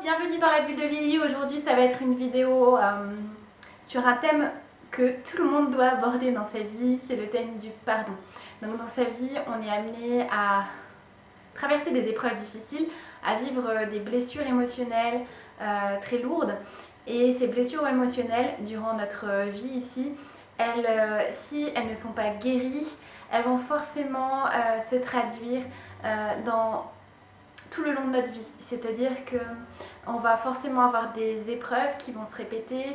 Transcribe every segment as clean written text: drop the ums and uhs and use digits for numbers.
Bienvenue dans la bulle de Lily. Aujourd'hui ça va être une vidéo sur un thème que tout le monde doit aborder dans sa vie, c'est le thème du pardon. Donc dans sa vie on est amené à traverser des épreuves difficiles, à vivre des blessures émotionnelles très lourdes. Et ces blessures émotionnelles durant notre vie ici, si elles ne sont pas guéries, elles vont forcément se traduire dans tout le long de notre vie. C'est-à-dire qu'on va forcément avoir des épreuves qui vont se répéter,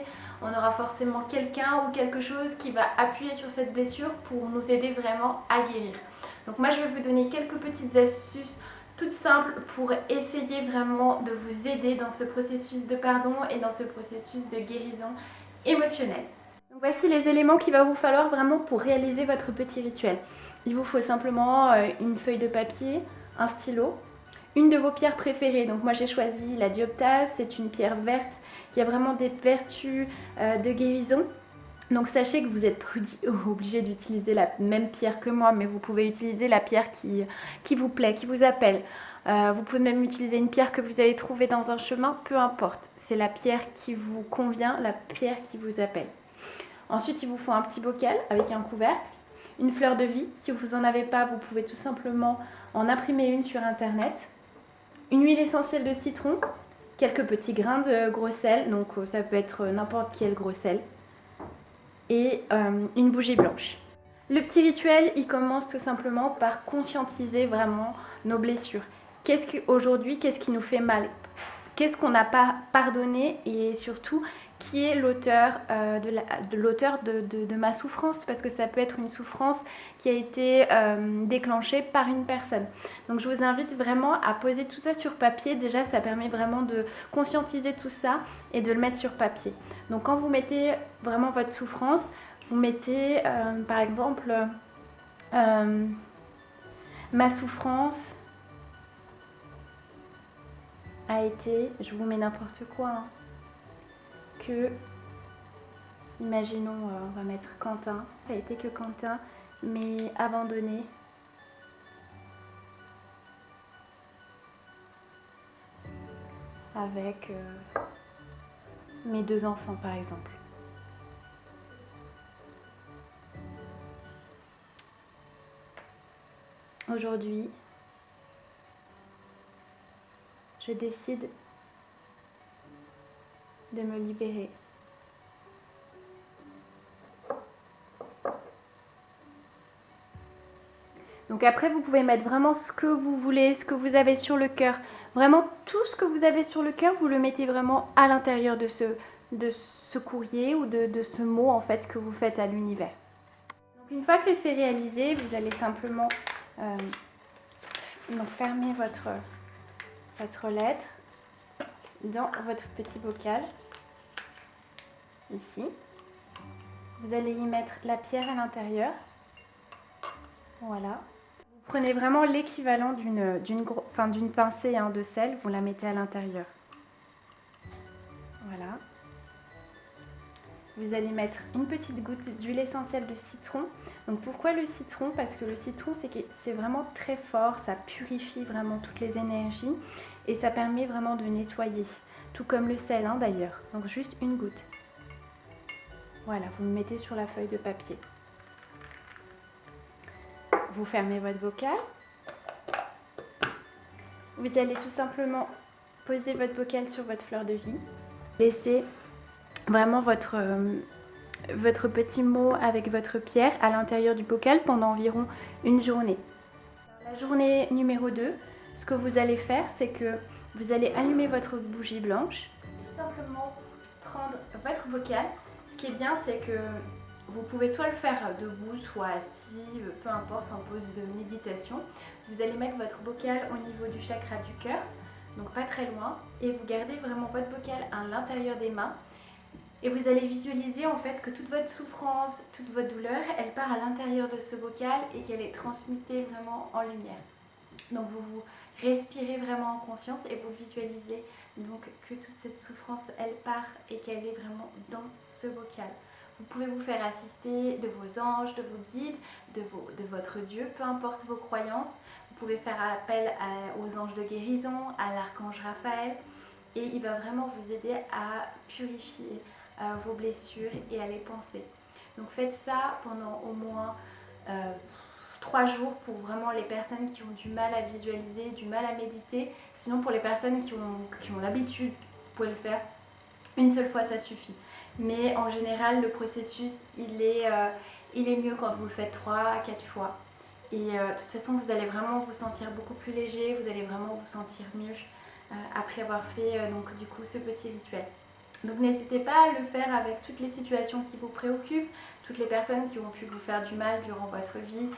on aura forcément quelqu'un ou quelque chose qui va appuyer sur cette blessure pour nous aider vraiment à guérir. Donc moi je vais vous donner quelques petites astuces toutes simples pour essayer vraiment de vous aider dans ce processus de pardon et dans ce processus de guérison émotionnelle. Donc voici les éléments qu'il va vous falloir vraiment pour réaliser votre petit rituel. Il vous faut simplement une feuille de papier, un stylo, une de vos pierres préférées. Donc moi j'ai choisi la dioptase, c'est une pierre verte qui a vraiment des vertus de guérison. Donc sachez que vous êtes obligé d'utiliser la même pierre que moi, mais vous pouvez utiliser la pierre qui vous plaît, qui vous appelle. Vous pouvez même utiliser une pierre que vous avez trouvée dans un chemin, peu importe. C'est la pierre qui vous convient, la pierre qui vous appelle. Ensuite, il vous faut un petit bocal avec un couvercle, une fleur de vie. Si vous n'en avez pas, vous pouvez tout simplement en imprimer une sur internet. Une huile essentielle de citron, quelques petits grains de gros sel, donc ça peut être n'importe quel gros sel, et une bougie blanche. Le petit rituel, il commence tout simplement par conscientiser vraiment nos blessures. Aujourd'hui, qu'est-ce qui nous fait mal? Qu'est-ce qu'on n'a pas pardonné? Et surtout, qui est l'auteur de ma souffrance? Parce que ça peut être une souffrance qui a été déclenchée par une personne. Donc je vous invite vraiment à poser tout ça sur papier. Déjà, ça permet vraiment de conscientiser tout ça et de le mettre sur papier. Donc quand vous mettez vraiment votre souffrance, vous mettez par exemple ma souffrance a été, je vous mets n'importe quoi, hein, que, imaginons, on va mettre Quentin, ça a été que Quentin m'ait abandonné avec mes 2 enfants par exemple. Aujourd'hui, je décide de me libérer. Donc après, vous pouvez mettre vraiment ce que vous voulez, ce que vous avez sur le cœur. Vraiment, tout ce que vous avez sur le cœur, vous le mettez vraiment à l'intérieur de ce courrier ou de ce mot en fait que vous faites à l'univers. Donc une fois que c'est réalisé, vous allez simplement fermer votre lettre dans votre petit bocal, ici. Vous allez y mettre la pierre à l'intérieur. Voilà. Vous prenez vraiment l'équivalent d'une pincée de sel, vous la mettez à l'intérieur. Voilà. Vous allez mettre une petite goutte d'huile essentielle de citron. Donc pourquoi le citron? Parce que le citron, c'est vraiment très fort, ça purifie vraiment toutes les énergies et ça permet vraiment de nettoyer. Tout comme le sel d'ailleurs. Donc juste une goutte. Voilà, vous le mettez sur la feuille de papier. Vous fermez votre bocal. Vous allez tout simplement poser votre bocal sur votre fleur de vie. Laissez vraiment votre petit mot avec votre pierre à l'intérieur du bocal pendant environ une journée. La journée numéro 2, ce que vous allez faire, c'est que vous allez allumer votre bougie blanche. Tout simplement prendre votre bocal. Ce qui est bien, c'est que vous pouvez soit le faire debout, soit assis, peu importe, en pause de méditation. Vous allez mettre votre bocal au niveau du chakra du cœur, donc pas très loin, et vous gardez vraiment votre bocal à l'intérieur des mains. Et vous allez visualiser en fait que toute votre souffrance, toute votre douleur, elle part à l'intérieur de ce bocal et qu'elle est transmutée vraiment en lumière. Donc vous respirez vraiment en conscience et vous visualisez donc que toute cette souffrance, elle part et qu'elle est vraiment dans ce bocal. Vous pouvez vous faire assister de vos anges, de vos guides, de votre Dieu, peu importe vos croyances. Vous pouvez faire appel aux anges de guérison, à l'archange Raphaël. et il va vraiment vous aider à purifier vos blessures et à les panser. Donc faites ça pendant au moins 3 jours pour vraiment les personnes qui ont du mal à visualiser, du mal à méditer. Sinon pour les personnes qui ont l'habitude, vous pouvez le faire une seule fois, ça suffit. Mais en général le processus il est mieux quand vous le faites 3 à 4 fois. Et de toute façon vous allez vraiment vous sentir beaucoup plus léger, vous allez vraiment vous sentir mieux après avoir fait donc du coup ce petit rituel. Donc n'hésitez pas à le faire avec toutes les situations qui vous préoccupent, toutes les personnes qui ont pu vous faire du mal durant votre vie.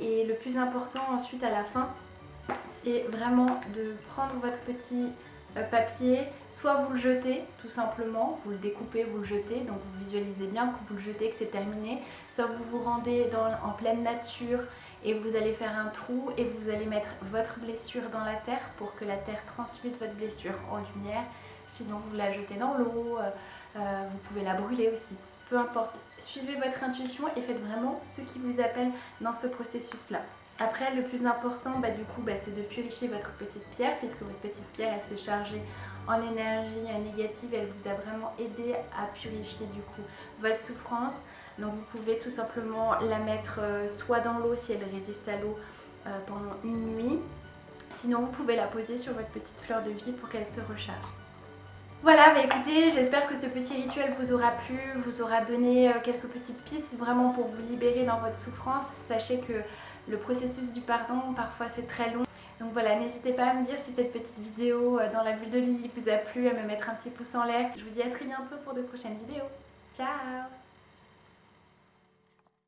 Et le plus important ensuite à la fin, c'est vraiment de prendre votre petit papier, soit vous le jetez tout simplement, vous le découpez, vous le jetez, donc vous visualisez bien que vous le jetez, que c'est terminé, soit vous vous rendez en pleine nature et vous allez faire un trou et vous allez mettre votre blessure dans la terre pour que la terre transmute votre blessure en lumière. Sinon vous la jetez dans l'eau, vous pouvez la brûler aussi. Peu importe, suivez votre intuition et faites vraiment ce qui vous appelle dans ce processus-là. Après, le plus important, c'est de purifier votre petite pierre, puisque votre petite pierre, elle s'est chargée en énergie négative, elle vous a vraiment aidé à purifier du coup votre souffrance. Donc vous pouvez tout simplement la mettre soit dans l'eau si elle résiste à l'eau pendant une nuit. Sinon, vous pouvez la poser sur votre petite fleur de vie pour qu'elle se recharge. Voilà, écoutez, j'espère que ce petit rituel vous aura plu, vous aura donné quelques petites pistes vraiment pour vous libérer dans votre souffrance. Sachez que le processus du pardon, parfois c'est très long. Donc voilà, n'hésitez pas à me dire si cette petite vidéo dans la bulle de Lily vous a plu, à me mettre un petit pouce en l'air. Je vous dis à très bientôt pour de prochaines vidéos. Ciao!